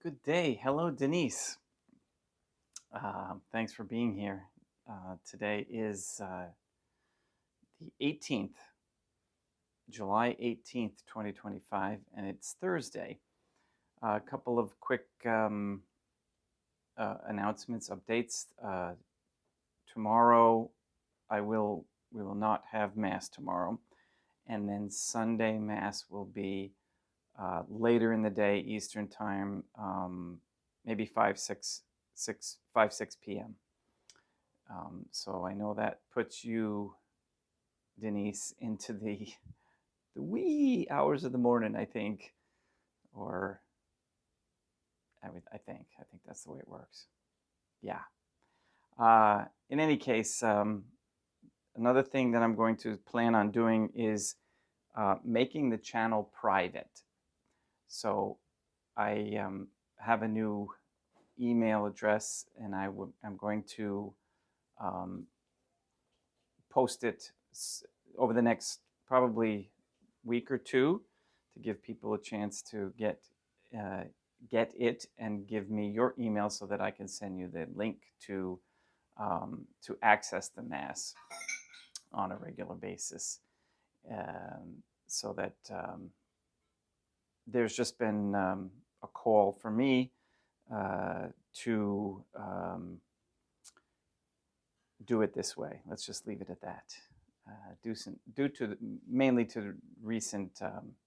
Good day. Hello, Denise. Thanks for being here. Today is the 18th, July 18th, 2025, and it's Thursday. A couple of quick announcements, updates. Tomorrow, we will not have Mass tomorrow, and then Sunday Mass will be later in the day, Eastern Time, maybe 6 p.m. So I know that puts you, Denise, into the wee hours of the morning, I think, or I think that's the way it works. Yeah. In any case, another thing that I'm going to plan on doing is making the channel private. So I have a new email address, and I'm going to post it over the next probably week or two to give people a chance to get it and give me your email so that I can send you the link to access the Mass on a regular basis. So that there's just been a call for me to do it this way. Let's just leave it at that. Due to mainly to recent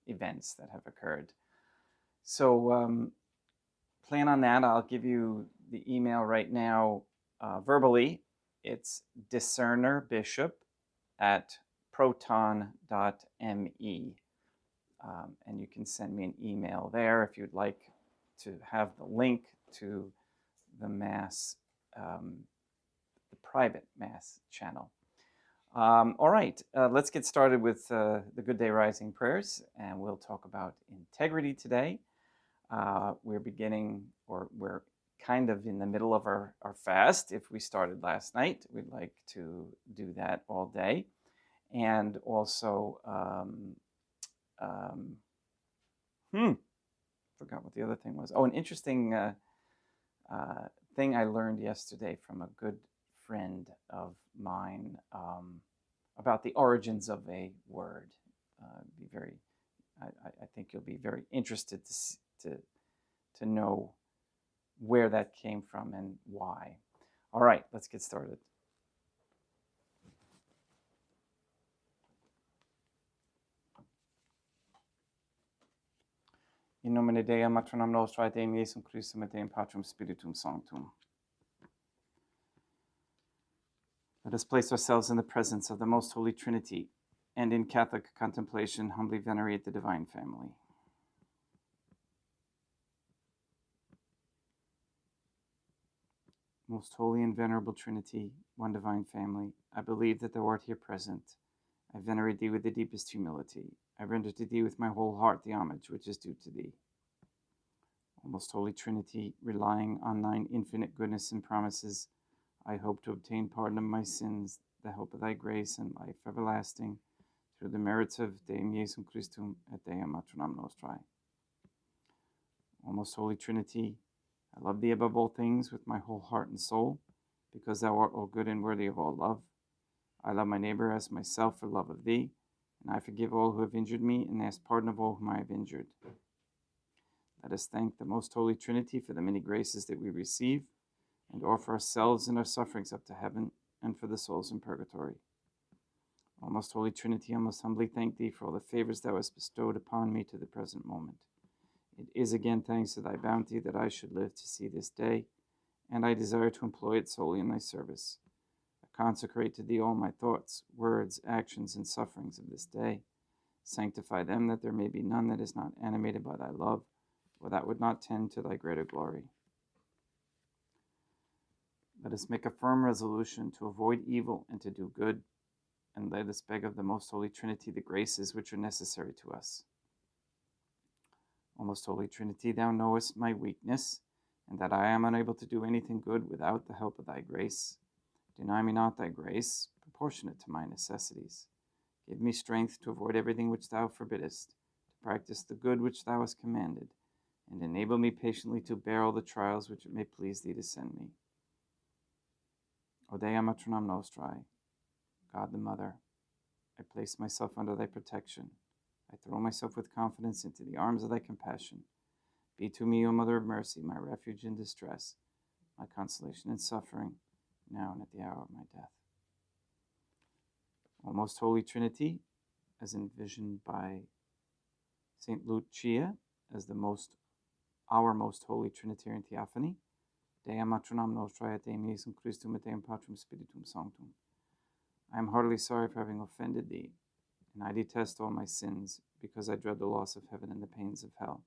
events that have occurred. So plan on that. I'll give you the email right now verbally. It's discernerbishop@proton.me. And you can send me an email there if you'd like to have the link to the Mass, the private Mass channel. All right, let's get started with the Good Day Rising prayers, and we'll talk about integrity today. We're kind of in the middle of our fast. If we started last night, we'd like to do that all day. And also, forgot what the other thing was. Oh, an interesting thing I learned yesterday from a good friend of mine about the origins of a word. I think you'll be very interested to know where that came from and why. All right, let's get started. In nomine Dei, matronam nostrae, Deum Iesum Christum, et Deum Patrum Spiritum Sanctum. Let us place ourselves in the presence of the Most Holy Trinity, and in Catholic contemplation humbly venerate the Divine Family. Most Holy and Venerable Trinity, one Divine Family, I believe that Thou art here present. I venerate Thee with the deepest humility. I render to Thee with my whole heart the homage which is due to Thee. O Most Holy Trinity, relying on Thine infinite goodness and promises, I hope to obtain pardon of my sins, the help of Thy grace, and life everlasting, through the merits of Deum Iesum Christum et Deum matronam nostrae. O Most Holy Trinity, I love Thee above all things with my whole heart and soul, because Thou art all good and worthy of all love. I love my neighbor as myself for love of Thee, and I forgive all who have injured me and ask pardon of all whom I have injured. Let us thank the Most Holy Trinity for the many graces that we receive, and offer ourselves and our sufferings up to heaven, and for the souls in purgatory. O Most Holy Trinity, I most humbly thank Thee for all the favors Thou hast bestowed upon me to the present moment. It is again thanks to Thy bounty that I should live to see this day, and I desire to employ it solely in Thy service. I consecrate to Thee all my thoughts, words, actions, and sufferings of this day. Sanctify them, that there may be none that is not animated by Thy love, or that would not tend to Thy greater glory. Let us make a firm resolution to avoid evil and to do good, and let us beg of the Most Holy Trinity the graces which are necessary to us. O Most Holy Trinity, Thou knowest my weakness, and that I am unable to do anything good without the help of Thy grace. Deny me not Thy grace, proportionate to my necessities. Give me strength to avoid everything which Thou forbiddest, to practice the good which Thou hast commanded, and enable me patiently to bear all the trials which it may please thee to send me. O Dea Matronam Nostrae, God the Mother, I place myself under thy protection. I throw myself with confidence into the arms of thy compassion. Be to me, O Mother of Mercy, my refuge in distress, my consolation in suffering, now and at the hour of my death. O Most Holy Trinity, as envisioned by St. Lucia as our most holy Trinitarian Theophany, Dea Matronam Nostrae et Deum Iesum Christum et Deum Patrum Spiritum Sanctum. I am heartily sorry for having offended thee, and I detest all my sins, because I dread the loss of heaven and the pains of hell.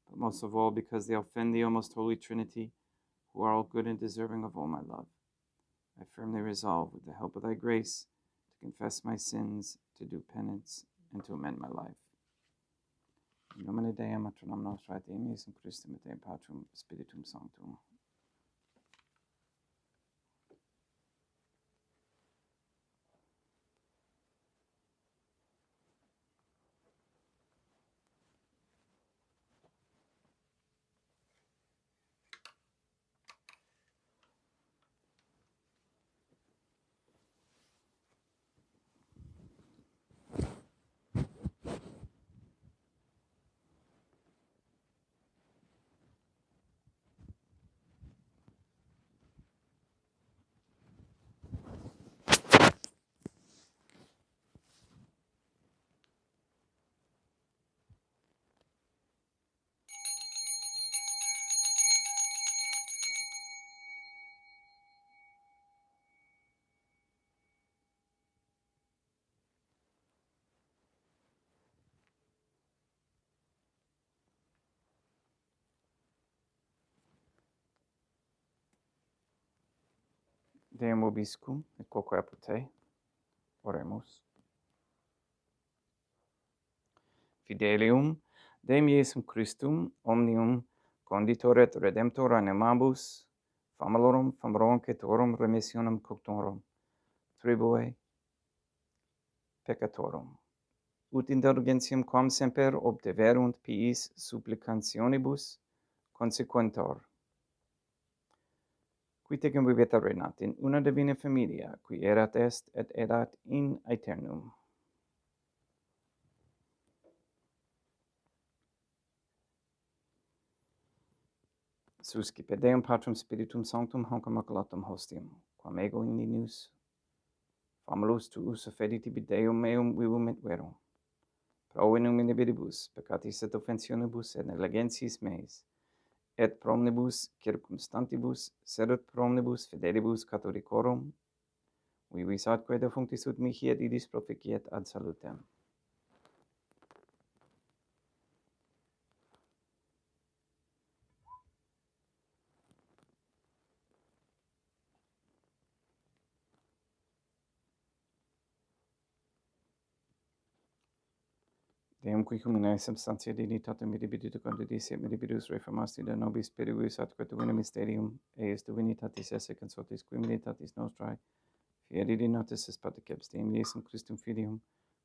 But most of all, because they offend thee, O Most Holy Trinity, who are all good and deserving of all my love. I firmly resolve, with the help of thy grace, to confess my sins, to do penance, and to amend my life. In nomine Dei Matronam Nostrae et Deum Iesum Christum et Deum Patrum Spiritum Sanctum. Deum vobiscum et quoque apud te. Oremus. Fidelium Deum Iesum Christum omnium conditor et redemptor animabus, famalorum cetorum remissionem cunctorum, tribue peccatorum. Ut indulgentiam quam semper obteverunt piis supplicationibus consequentor. Qui tecum viveta renat in una divina familia, qui erat est et edat in aeternum. Suscipe Deum Patrum Spiritum Sanctum hanc immaculatum hostium, quam ego in ninius famulus tuus fedi tibi Deum meum vivum et verum. Pro in nomine vidibus, peccatis et offensionibus et negligencies meis, et pro omnibus circumstantibus, sed ut pro omnibus fidelibus catholicorum, vivis atque defunctis ut mihi et idis proficiet ad salutem. Deum qui humanae substantia dignitatem midibidit condidis et midibidus reformasti de nobis spiritus atque divina mysterium, eis divinitatis esse consortis qui militatis nostrae, fieri notis es patriceps Deum Iesum Christum Filium,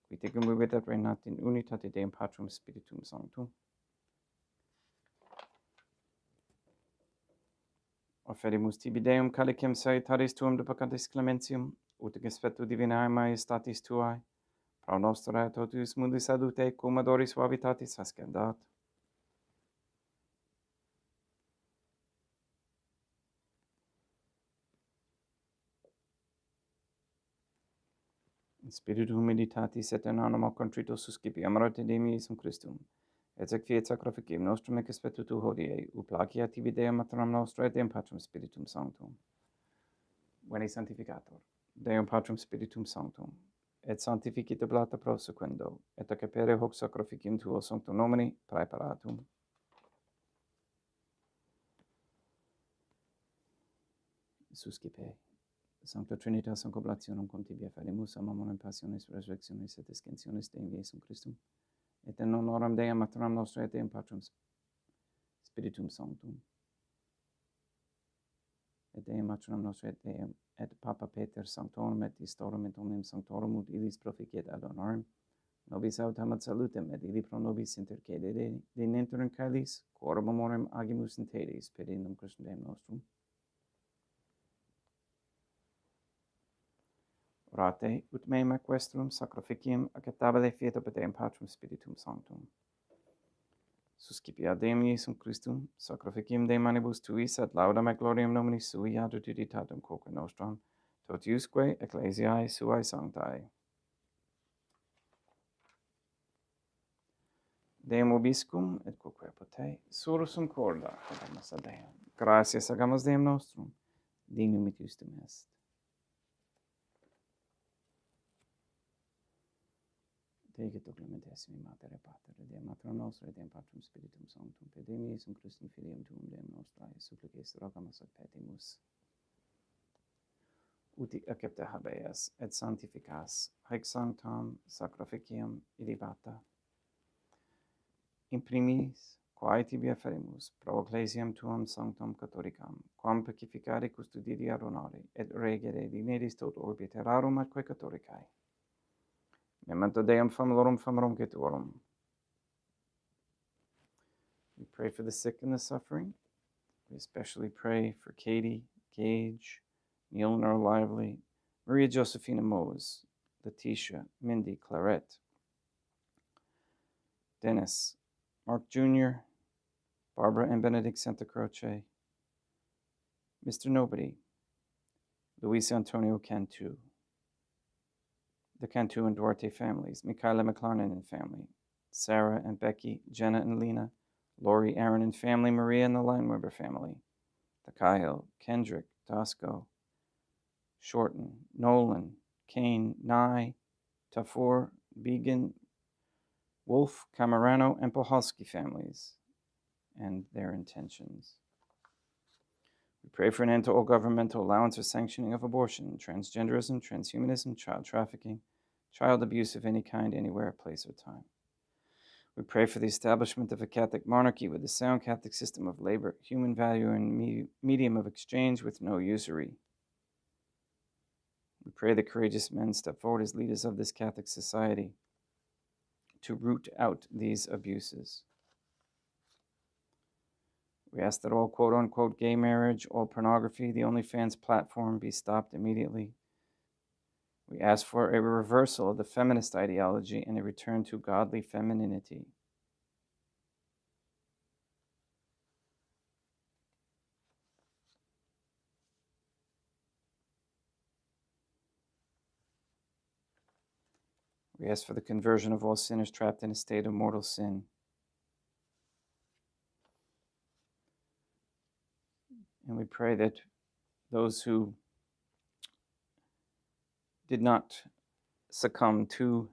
qui tecum vivit et reinat in unitate Deum Patrum Spiritum Sanctum. Offerimus tibi Deum calicem salutaris tuum de peccatis clementium, ut expectu divinae majestatis tuae, pro nostra et totus mundus salute cum adoris suavitatis ascendat. In spiritu humilitatis et in animo contrito suscipi amorate Deum Iesum Christum, et sec fiat sacrificium nostrum ec expectu tu hodie, ut placia tibi Deum Matronam Nostrae et Deum Patrum Spiritum Sanctum. Veni Sanctificator, Deum Patrum Spiritum Sanctum, et sanctificite blata prosequendo, et accepere hoc sacrificium tuo sanctum nomini praeparatum. Suscipe. Sancta Trinitas Sancta Oblationem cum tibia ferimus, amamon in passionis, resurrectionis et ascensionis Deum Iesum Christum, et in honoram Deum Matronam Nostrae et Deum Patrum Spiritum Sanctum, et Deum Matronam Nostrae et Deum et Papa Peter Sanctorum et Istorum et omnium Sanctorum ut illis proficiet ad honorem, nobis autamat salutem, et ili pro nobis intercede de nentur in caelis, quorum amorem agimus in tedes, per indum Christum Deum nostrum. Orate, ut meum equestrum sacrificium acceptabile fiat op Deum Patrum Spiritum Sanctum. Suscipia Deum Iesum Christum, sacrificium de manibus tuis, et laudam et gloriam nomini sui ad utilitatem quoque nostram, totiusque ecclesiae suae sanctae. Deum obiscum, et quoque pote, surusum corda, agamus ad Deum. Gratias agamus Deum nostrum, dignum et justum est. Deget o clementissimi Mater et Pater, et Deum Mater nostra, et Deum Patrum Spiritum Sanctum, per Deum Iesum Christum Filium Tuum Deum nostrae, supplices rogamus et petimus. Uti accepta habeas, et sanctificas, haec sanctam sacrificium ilibata. In primis, quae tibi afferimus, pro ecclesiam tuam sanctam catholicam, quam pacificare custodire ad honore, et regere dinedis tot orbi terrarum atque catholicae. Memento Deum famulorum famorum cetuorum. We pray for the sick and the suffering. We especially pray for Katie, Gage, Neil and Earl Lively, Maria Josephina Mose, Letitia, Mindy, Clarette, Dennis, Mark Jr., Barbara and Benedict Santa Croce, Mr. Nobody, Luis Antonio Cantu, the Cantu and Duarte families, Michaela McLarnon and family, Sarah and Becky, Jenna and Lena, Lori, Aaron and family, Maria and the Lineweber family, Takahil, Kendrick, Dasco, Shorten, Nolan, Kane, Nye, Tafur, Began, Wolf, Camarano, and Pohalski families and their intentions. We pray for an end to all governmental allowance or sanctioning of abortion, transgenderism, transhumanism, child trafficking, child abuse of any kind, anywhere, place, or time. We pray for the establishment of a Catholic monarchy with a sound Catholic system of labor, human value, and medium of exchange with no usury. We pray that courageous men step forward as leaders of this Catholic society to root out these abuses. We ask that all quote-unquote gay marriage, all pornography, the OnlyFans platform be stopped immediately. We ask for a reversal of the feminist ideology and a return to godly femininity. We ask for the conversion of all sinners trapped in a state of mortal sin. And we pray that those who did not succumb to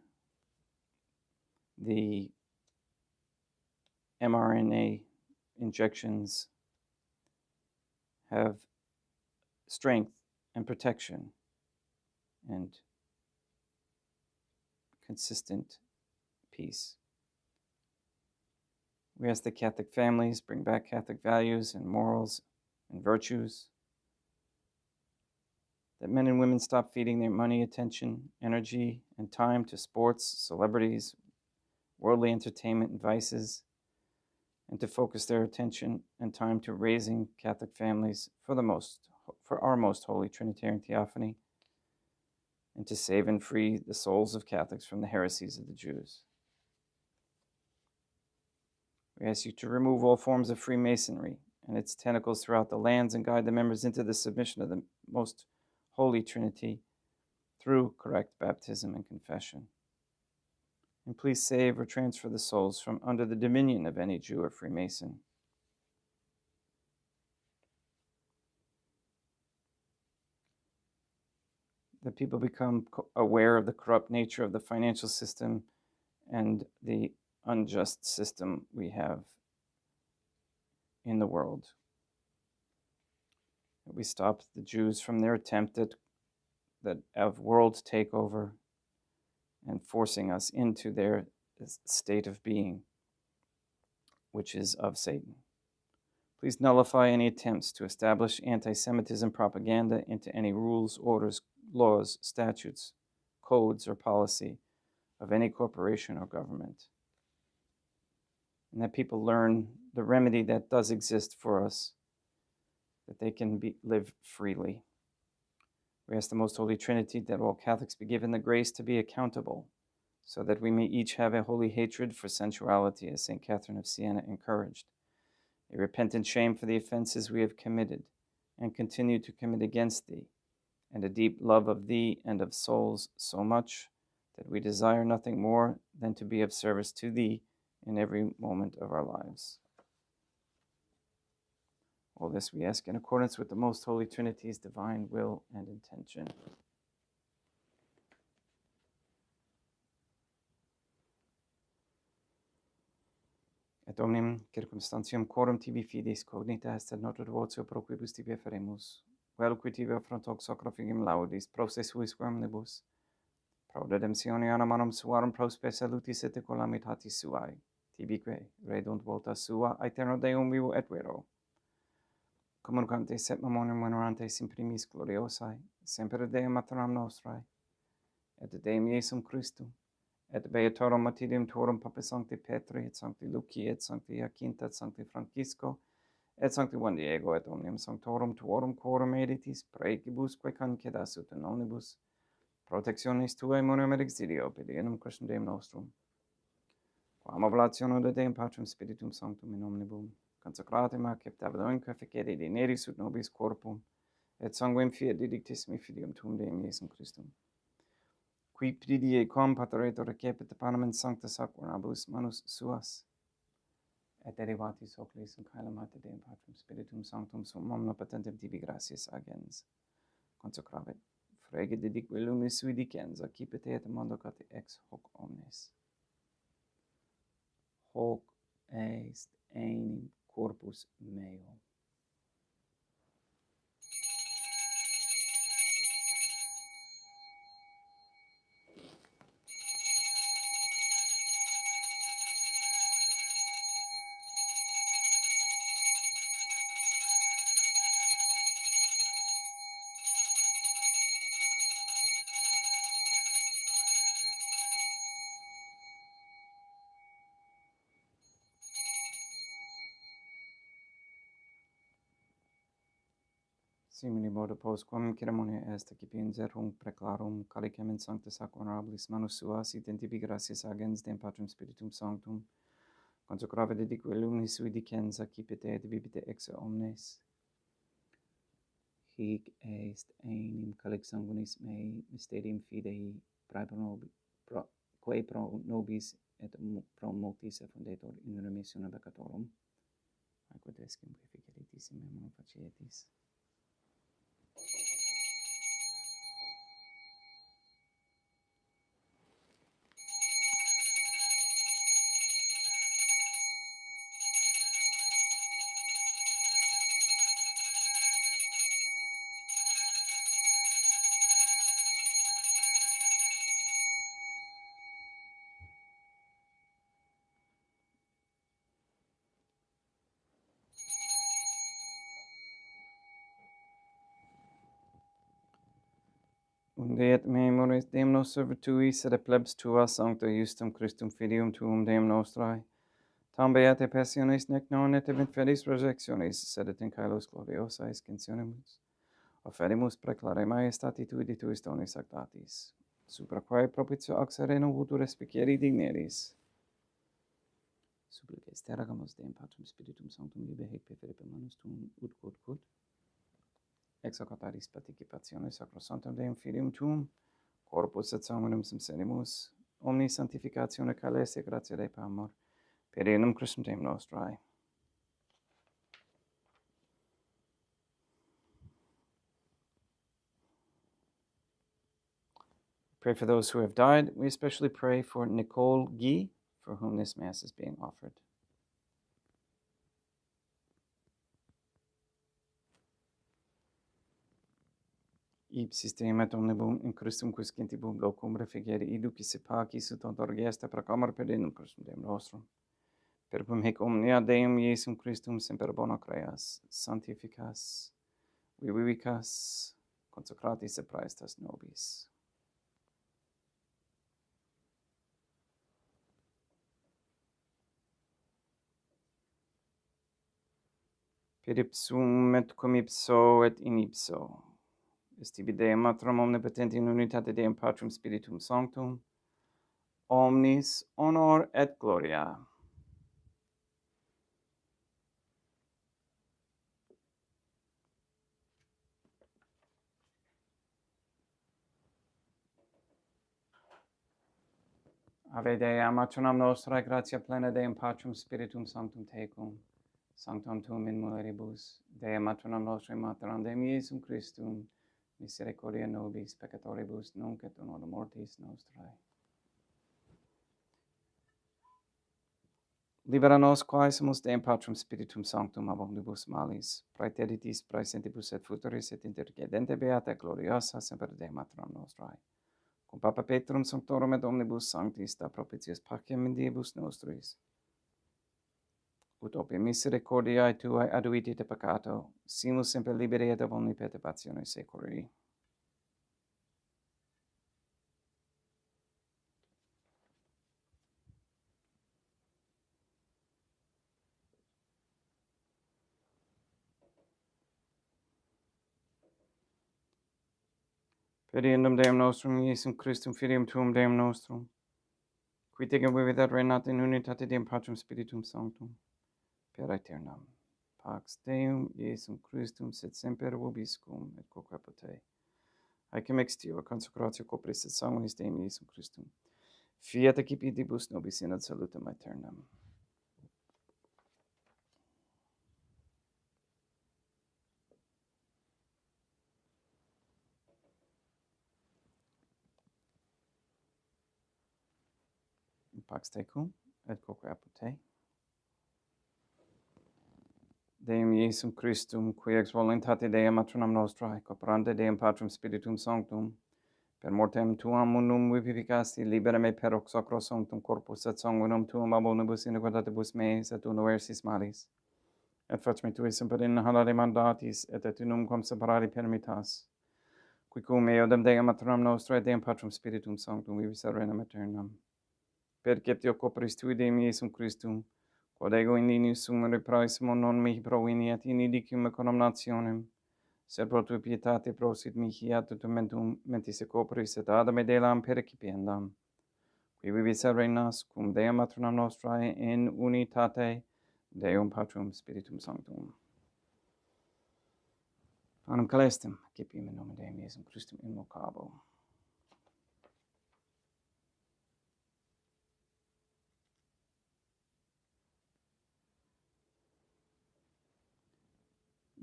the mRNA injections have strength and protection and consistent peace. We ask that Catholic families bring back Catholic values and morals and virtues, that men and women stop feeding their money, attention, energy, and time to sports, celebrities, worldly entertainment, and vices, and to focus their attention and time to raising Catholic families for our most holy Trinitarian Theophany, and to save and free the souls of Catholics from the heresies of the Jews. We ask you to remove all forms of Freemasonry and its tentacles throughout the lands and guide the members into the submission of the most Holy Trinity through correct baptism and confession. And please save or transfer the souls from under the dominion of any Jew or Freemason. That people become aware of the corrupt nature of the financial system and the unjust system we have in the world. That we stop the Jews from their attempt of world takeover and forcing us into their state of being, which is of Satan. Please nullify any attempts to establish anti-Semitism propaganda into any rules, orders, laws, statutes, codes, or policy of any corporation or government, and that people learn the remedy that does exist for us, that they can live freely. We ask the Most Holy Trinity that all Catholics be given the grace to be accountable, so that we may each have a holy hatred for sensuality, as St. Catherine of Siena encouraged, a repentant shame for the offenses we have committed and continue to commit against thee, and a deep love of thee and of souls, so much that we desire nothing more than to be of service to thee in every moment of our lives. All this we ask in accordance with the Most Holy Trinity's divine will and intention. Et omnium circumstantium quorum tibi fidis cognita est ad nota devotio pro quibus tibi efferemus, vel qui tibi affront hoc sacrofigim laudis, pro se suis omnibus, pro redemptione animarum suarum prospe salutis et calamitatis suae, tibique redunt vota sua, aeterno Deum vivo et vero, communicante set memoniam venerantes in primis gloriosae, semper Deum maternam nostrae, et Deum Iesum Christum, et beatorum martyrium tuorum Papa Sancti Petri, et Sancti Luci, et Sancti Jacinta, et Sancti Francisco, et Sancti Juan Diego, et omnium sanctorum tuorum quorum editis, praecibusque concedas ut in omnibus, protectionis tuae monium et exilio, pedienum Christum Deum nostrum. Quam oblationem de Deum Patrum Spiritum Sanctum in omnibus, consecratem acceptabiloque fecere dineris ut nobis corpum, et sanguinem fiat didictissimi filium tuum Deum Iesum Christum. Qui pridie quam pateretur recepit panem in sancta sacramentabus manus suas, et derivatis oculis in caelum ate Deum Patrum Spiritum Sanctum sum omnipotentem tibi gratias agens, consecravit, frege dedique lumis sui dicens, accipite et mandocate ex hoc omnes. Hoc est enim corpus meo. Simili modo postquam ceremonia est accipiens errung preclarum calicem in sancta sacramentablis manus suas et in tibi gratias agens Deum Patrum Spiritum Sanctum, consecrave dedique lumis sui dicens accipite et bibite ex omnes. Hic est enim calix sanguinis mei mysterium fidei quae pro nobis et pro multis effundetur in remissione peccatorum. Aequo descim preficeritis in memoria facietis. Unde et memoris Deum nos servituis et plebs tua sancta justum Christum filium tuum Deum nostrae, tam beate passionis nec non et in fedis resurrectionis, sed et in caelos gloriosae sciensionemus, offerimus preclare maestati tui de tuis donis sanctatis, supra quae propitio ac sereno futur respicieri digneris. Supplices teragamus Deum Patrum Spiritum Sanctum ibe hec per manus tuum ut quod ex hoc autaris participationis sacrosanctum Deum Filium tuum, corpus et sanguinem subsenimus, omni sanctificatione calese gratia Dei per amor, per enum Christum Deum nostrae. Pray for those who have died. We especially pray for Nicole Guy, for whom this Mass is being offered. Ipsis Deum et omnibus in Christum quis scintibus locum refigere iducis et pacis ut odor gesta proclamar per enum Christum Deum nostrum. Per quum hic omnia Deum Iesum Christum semper bona creas, sanctificas, vivicas, consecratis et praestas nobis. per ipsum et cum ipso et in ipso. Est tibi Deum Matrum omnipotenti in unitate Deum Patrum Spiritum Sanctum, omnis honor et gloria. Ave Dea, matronam nostrae, gratia plena Deum Patrum Spiritum Sanctum tecum, sanctum tuum in mulieribus, Dea matronam nostrae, materam Deum Iesum Christum, misericordia nobis peccatoribus, nunc et in hora mortis nostrae. Libera nos quaesimus Deum Patrum Spiritum Sanctum ab omnibus malis, praeteritis, praesentibus et futuris et intercedente beata et gloriosa semper Dei matronam nostrae. Cum Papa Petrum Sanctorum et omnibus sanctis da propitius pacem in diebus nostris. Ut opia misericordiae Tuae aduiti te peccato, simus semper liberi et ab omni perturbatione seculi. Pediendum Deum nostrum, Iesum Christum, Filium Tuum Deum nostrum, qui tecum vivit et reinat in unitate Deum Patrum Spiritum Sanctum, per aeternam. Pax Deum, Iesum Christum, sed semper vobiscum, et quoque te. Haecum extio, consecratio copris et sanguinis Deum Iesum Christum. Fiat accipitibus nobis in ad salutem aeternam. Pax tecum, et quoque te. Deum Iesum Christum, qui ex voluntate Dei matronam nostrae, cooperante Deum Patrum Spiritum Sanctum, per mortem Tuam unum vivificasti, libera me per hoc sacro sanctum corpus et sanguinum Tuum ab omnibus iniquitatibus meis et universis malis. Et fac me Tui semper in halare mandatis, et unum quam separari permittas, qui cum eodem Deum matronam nostrae, Deum Patrum Spiritum Sanctum, vivis et regnam aeternam. Perceptio copris Tui Deum Iesum Christum, quod ego in linus sum repraesimo non mihi provini et in idicium condamnationem, sed pro Tui pietate prosit mihi ad tumentum mentis copris et adame delam percipiendam, qui vivis et regnas cum Deum matronam nostrae in unitate Deum Patrum Spiritum Sanctum. Panem calestem, accipiam in nomine Deum Iesum Christum in vocabo.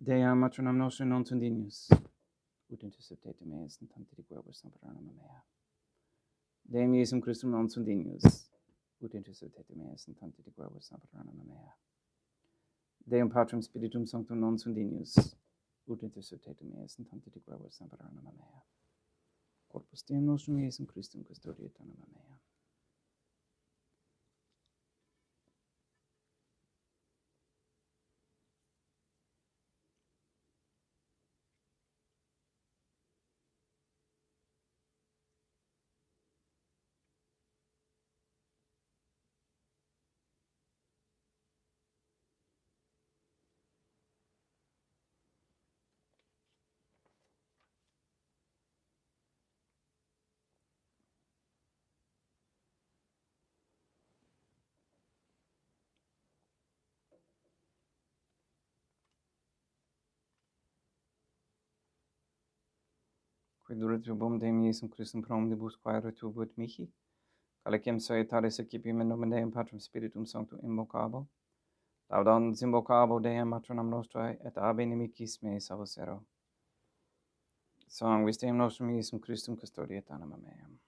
Dea matronam nostrum non sundignus, ut interceptate meis in tanti quibus semperanum mea. Deum Iesum Christum non sundignus, ut interceptate meis in tanti quibus semperanum mea. Deum Patrum Spiritum Sanctum non sundignus, ut interceptate meis in tanti quibus semperanum mea. Corpus Deum nostrum Iesum Christum custodiet anima mea. Quid durat verbum Deum Iesum Christum pro omnibus quaere tubuit mihi, calicem salutaris accipiam in nomine Deum Patrum Spiritum Sanctum invocabo, laudans invocabo Deum matronam nostrae, et ab inimicis mei salvosero. Sanguis Deum nostrum Iesum Christum custodiet anima meam.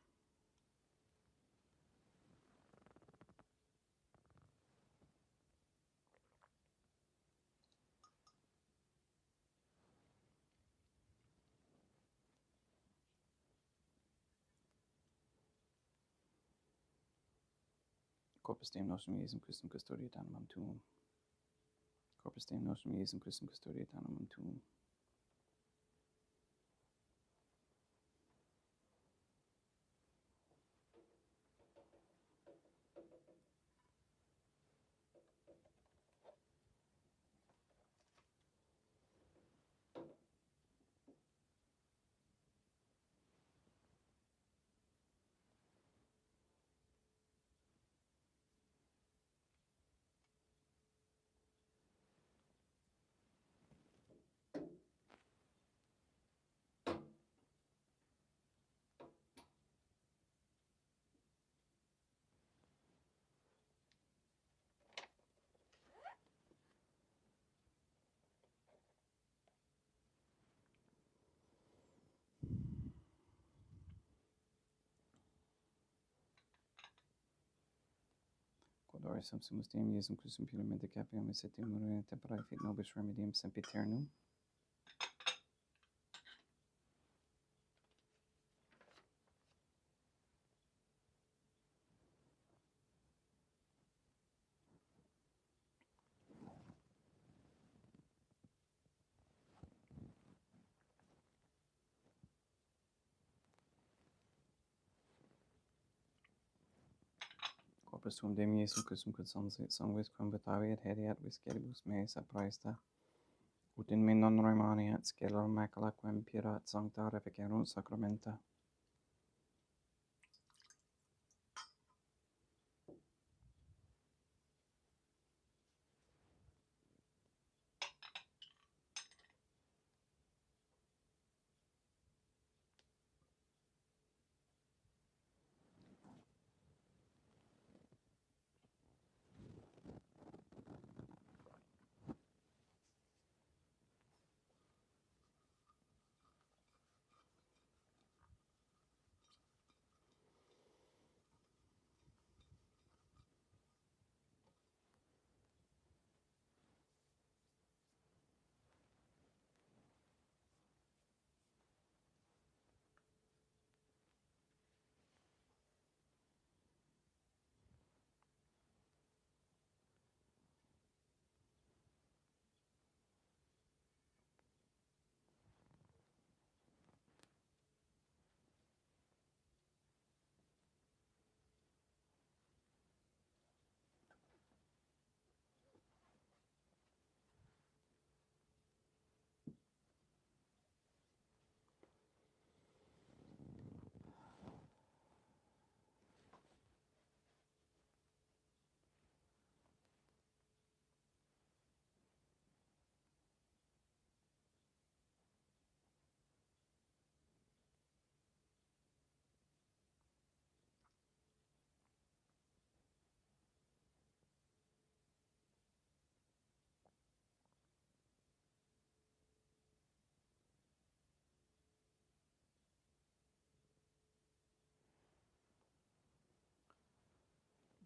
Corpus Deum nostrum Iesum Christum custodiet animam tuum. Corpus Deum nostrum Iesum Christum custodiet animam tuum. gloria sumus Deum Iesum Christum puramente capiam et setium in tempora fit nobis remedium sempiternum. Corpus tuum Deum Iesum Christum quod sanguis quam vitaviet hediat visceribus meis apraesta, ut in me non remaniat scelera macula quem pirat sancta reficerunt sacramenta.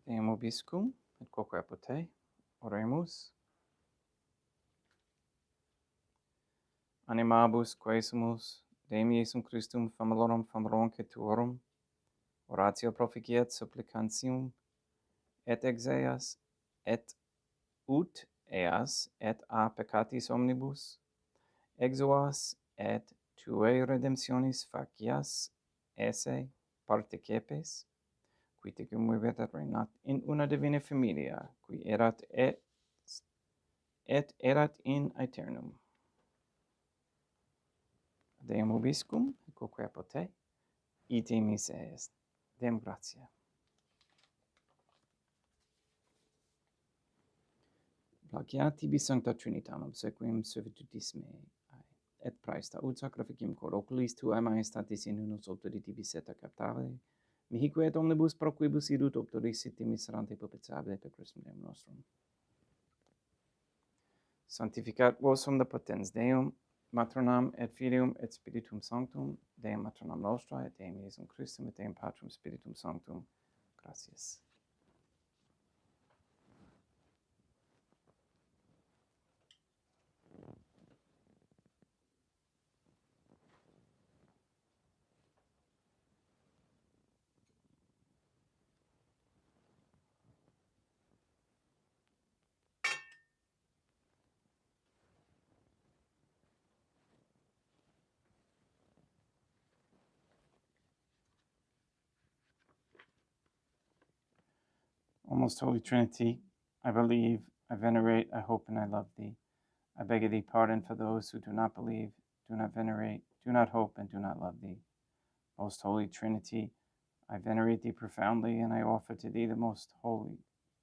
Deum obiscum, et quoque apote, oremus. Animabus quaesumus, Deum Iesum Christum famulorum cetuorum, oratio proficiat supplicantium, et exeas, et ut eas, et a peccatis omnibus, exuas, et tuae redemptionis facias, esse partecepes, qui tecum vivetat reinat in una divina familia, qui erat et erat in aeternum. Deum obiscum, quoque apote, ite missa est. Deum gratia. Plagiat tibi sancta Trinitam obsequium servitutis mei, et praesta ut sacrificium cor oculis tuae majestatis in unus auctori tibi seta captare, mihique et omnibus pro quibus idut auctoris siti miserante propitiabile per Christum Deum nostrum. Sanctificat vos omnipotens Deum, Matronam et Filium et Spiritum Sanctum, Deum Matronam Nostra, et Deum Iesum Christum, et Deum Patrum Spiritum Sanctum. Gratias. O most Holy Trinity, I believe, I venerate, I hope, and I love thee. I beg of thee pardon for those who do not believe, do not venerate, do not hope, and do not love thee. Most Holy Trinity, I venerate thee profoundly, and I offer to thee the most holy,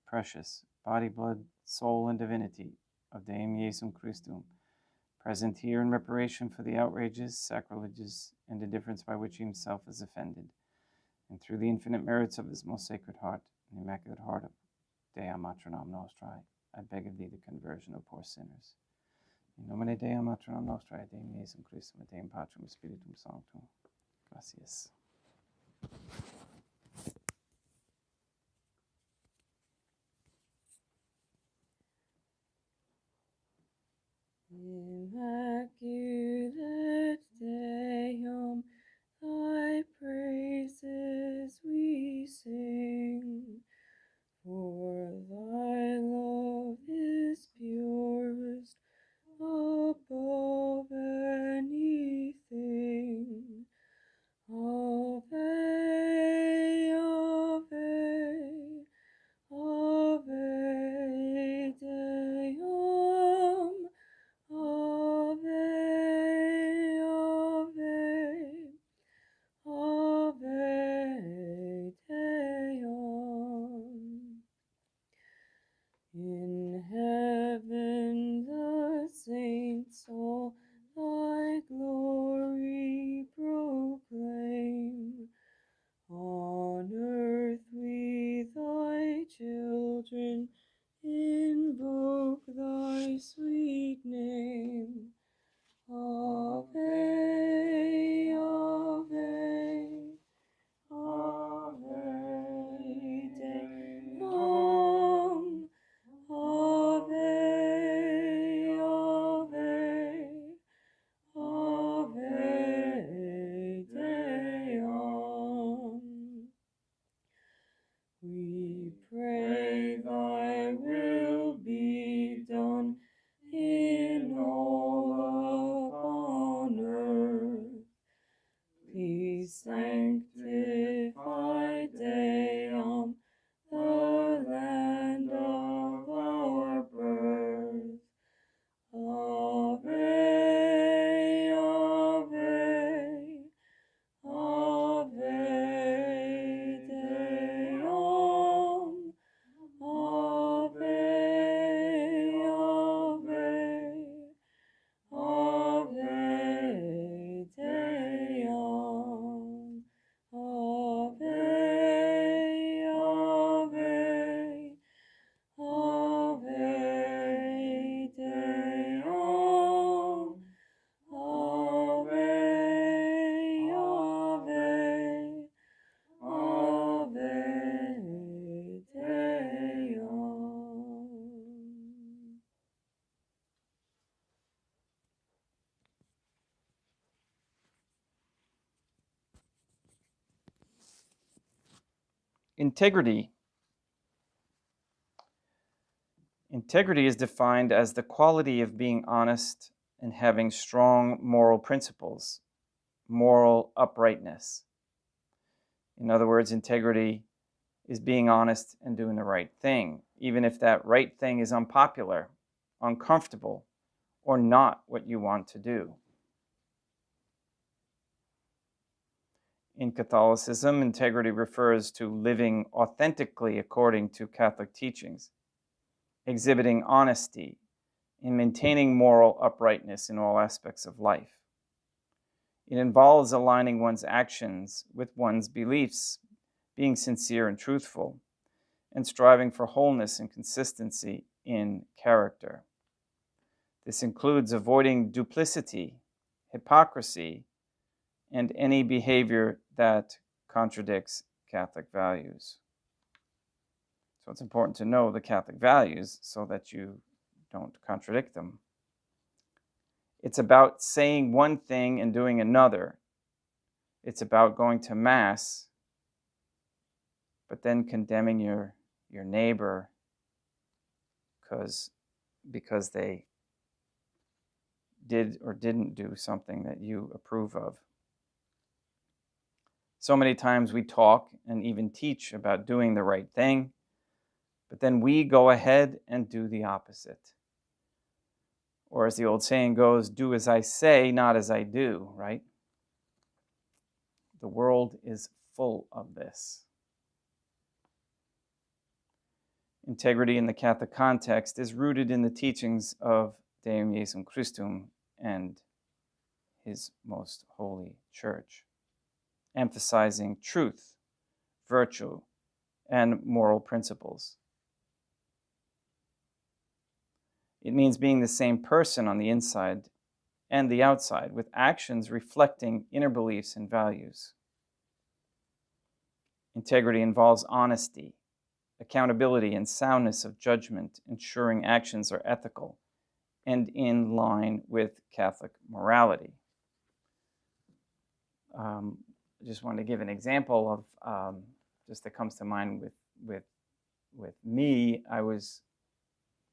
precious body, blood, soul, and divinity of Deum Iesum Christum, present here in reparation for the outrages, sacrileges, and indifference by which he himself is offended, and through the infinite merits of his most sacred heart, and immaculate heart of Dea Matronam Nostrae, I beg of thee the conversion of poor sinners. In nomine Dei Matronam Nostrae, Deum Iesum Christum, et Deum Patrum Spiritum Sanctum. Gracias. sanctified Deum, the land of our birth. Ave, Ave, Ave Deum, Ave, Ave, Ave Deum, Ave, Ave, Ave Deum, Ave, Ave, Ave Deum. Integrity. Integrity is defined as the quality of being honest and having strong moral principles, moral uprightness. In other words, integrity is being honest and doing the right thing, even if that right thing is unpopular, uncomfortable, or not what you want to do. In Catholicism, integrity refers to living authentically according to Catholic teachings, exhibiting honesty, and maintaining moral uprightness in all aspects of life. It involves aligning one's actions with one's beliefs, being sincere and truthful, and striving for wholeness and consistency in character. This includes avoiding duplicity, hypocrisy, and any behavior that contradicts Catholic values. So it's important to know the Catholic values so that you don't contradict them. It's about saying one thing and doing another. It's about going to Mass, but then condemning your neighbor because they did or didn't do something that you approve of. So many times we talk and even teach about doing the right thing, but then we go ahead and do the opposite. Or as the old saying goes, do as I say, not as I do, right? The world is full of this. Integrity in the Catholic context is rooted in the teachings of Deum Jesum Christum and His Most Holy Church, emphasizing truth, virtue, and moral principles. It means being the same person on the inside and the outside, with actions reflecting inner beliefs and values. Integrity involves honesty, accountability, and soundness of judgment, ensuring actions are ethical and in line with Catholic morality. I just wanted to give an example of just that comes to mind with me. I was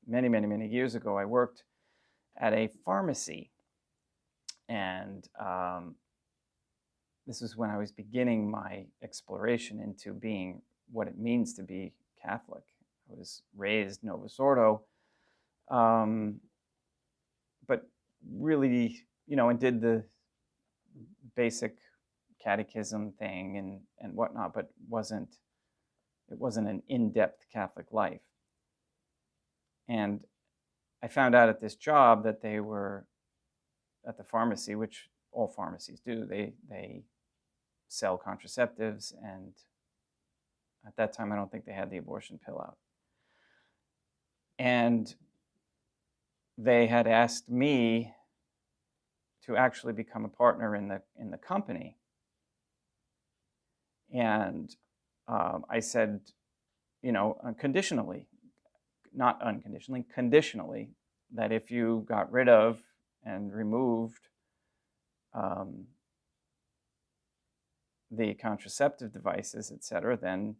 many years ago. I worked at a pharmacy, and this was when I was beginning my exploration into being what it means to be Catholic. I was raised Novus Ordo, but really, and did the basic catechism thing and whatnot, but it wasn't an in-depth Catholic life. And I found out at this job that they were at the pharmacy, which all pharmacies do. They sell contraceptives, and at that time I don't think they had the abortion pill out. And they had asked me to actually become a partner in the company. And I said, conditionally, not unconditionally, conditionally, that if you got rid of and removed the contraceptive devices, etc., then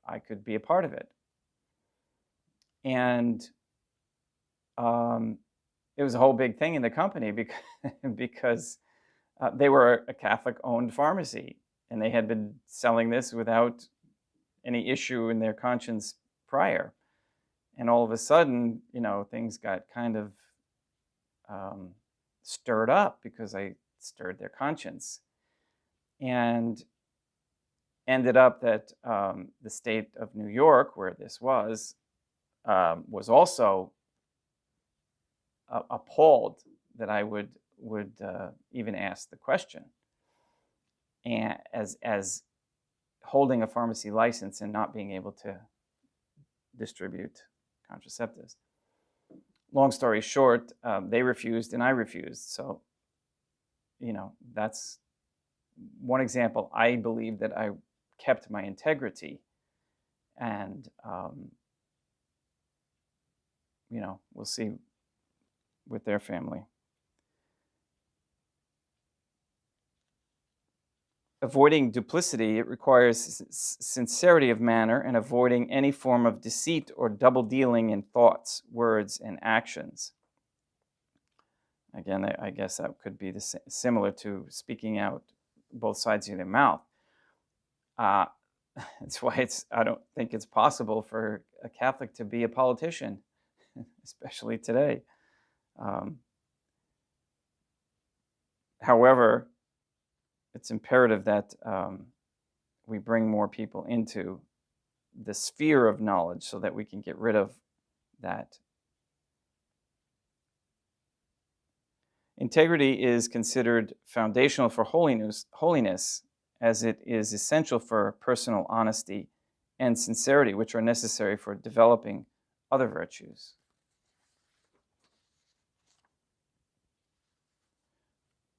I could be a part of it. And it was a whole big thing in the company because they were a Catholic-owned pharmacy. and they had been selling this without any issue in their conscience prior. And all of a sudden, things got kind of stirred up because I stirred their conscience. And ended up that the state of New York, where this was also appalled that I would even ask the question, and as holding a pharmacy license and not being able to distribute contraceptives. Long story short, they refused and I refused. So, that's one example. I believe that I kept my integrity, and we'll see with their family. Avoiding duplicity, it requires sincerity of manner and avoiding any form of deceit or double dealing in thoughts, words, and actions. Again, I guess that could be similar to speaking out both sides of their mouth. That's why I don't think it's possible for a Catholic to be a politician, especially today. However, it's imperative that we bring more people into the sphere of knowledge so that we can get rid of that. Integrity is considered foundational for holiness, as it is essential for personal honesty and sincerity, which are necessary for developing other virtues.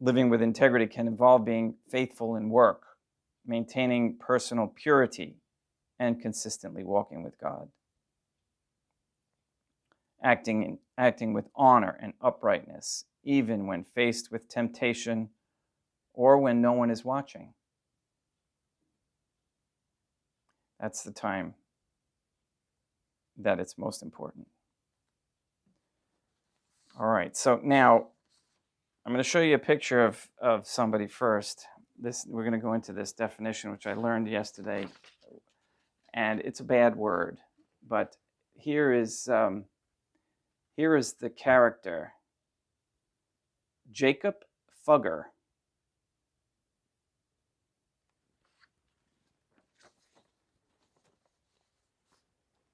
Living with integrity can involve being faithful in work, maintaining personal purity, and consistently walking with God. Acting with honor and uprightness, even when faced with temptation or when no one is watching. That's the time that it's most important. All right, so now I'm going to show you a picture of somebody first. We're going to go into this definition, which I learned yesterday, and it's a bad word, but here is the character, Jacob Fugger.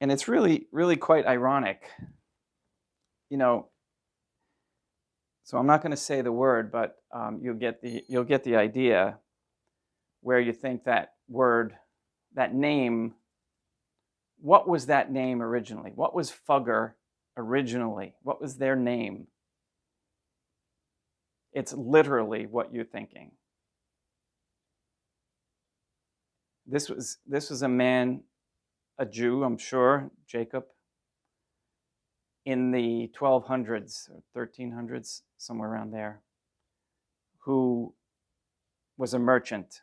And it's really, really quite ironic, So I'm not going to say the word, but you'll get the idea, where you think that word, that name. What was that name originally? What was Fugger originally? What was their name? It's literally what you're thinking. This was a man, a Jew, I'm sure, Jacob, in the 1200s or 1300s, somewhere around there, who was a merchant.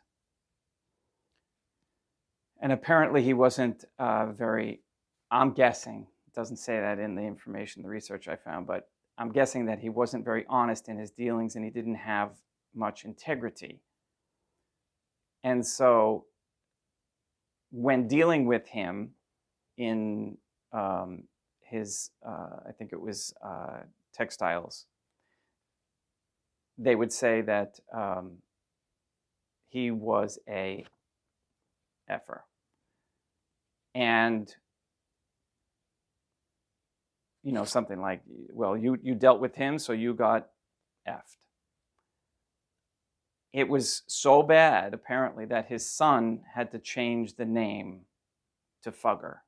And apparently he wasn't I'm guessing, it doesn't say that in the information, the research I found, but I'm guessing that he wasn't very honest in his dealings and he didn't have much integrity. And so when dealing with him in his, I think it was textiles, they would say that he was a effer. And, something like, well, you dealt with him, so you got effed. It was so bad, apparently, that his son had to change the name to Fugger,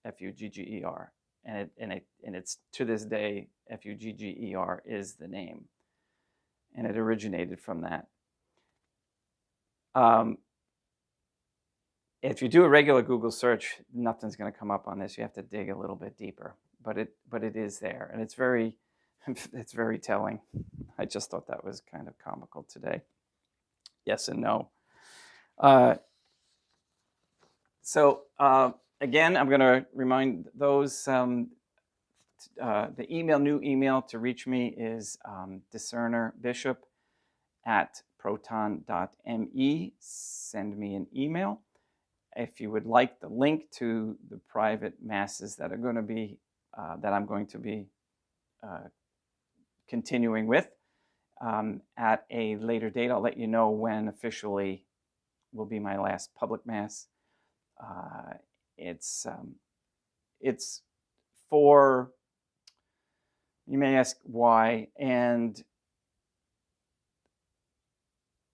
F-U-G-G-E-R. And it's to this day, F-U-G-G-E-R is the name. And it originated from that. If you do a regular Google search, nothing's going to come up on this. You have to dig a little bit deeper, but it is there, and it's very telling. I just thought that was kind of comical today. Yes and no. So again, I'm going to remind those. The new email to reach me is discernerbishop@ proton.me. Send me an email. If you would like the link to the private masses that are going to be, that I'm going to be continuing with at a later date, I'll let you know when officially will be my last public mass. It's for, you may ask why, and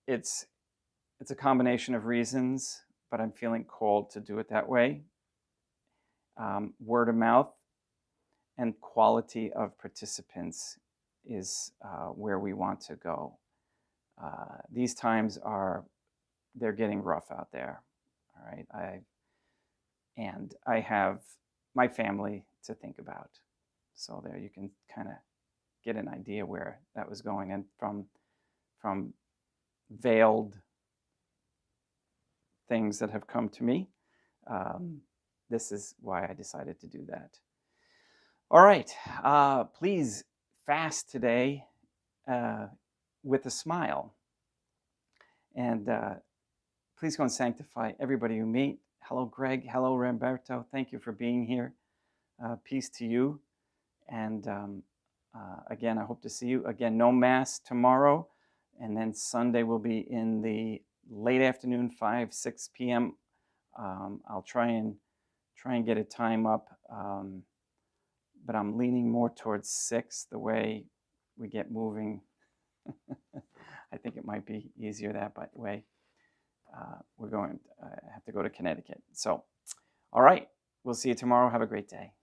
it's a combination of reasons, but I'm feeling called to do it that way. Word of mouth and quality of participants is where we want to go. These times they're getting rough out there. All right, I have my family to think about. So there you can kind of get an idea where that was going, and from veiled things that have come to me, this is why I decided to do that. All right, please fast today with a smile, and please go and sanctify everybody you meet. Hello, Greg. Hello, Ramberto. Thank you for being here. Peace to you. And again, I hope to see you. Again, no mass tomorrow. And then Sunday will be in the late afternoon, 5, 6 p.m. I'll try and get a time up. But I'm leaning more towards 6, the way we get moving. I think it might be easier that way. I have to go to Connecticut. So, all right, we'll see you tomorrow. Have a great day.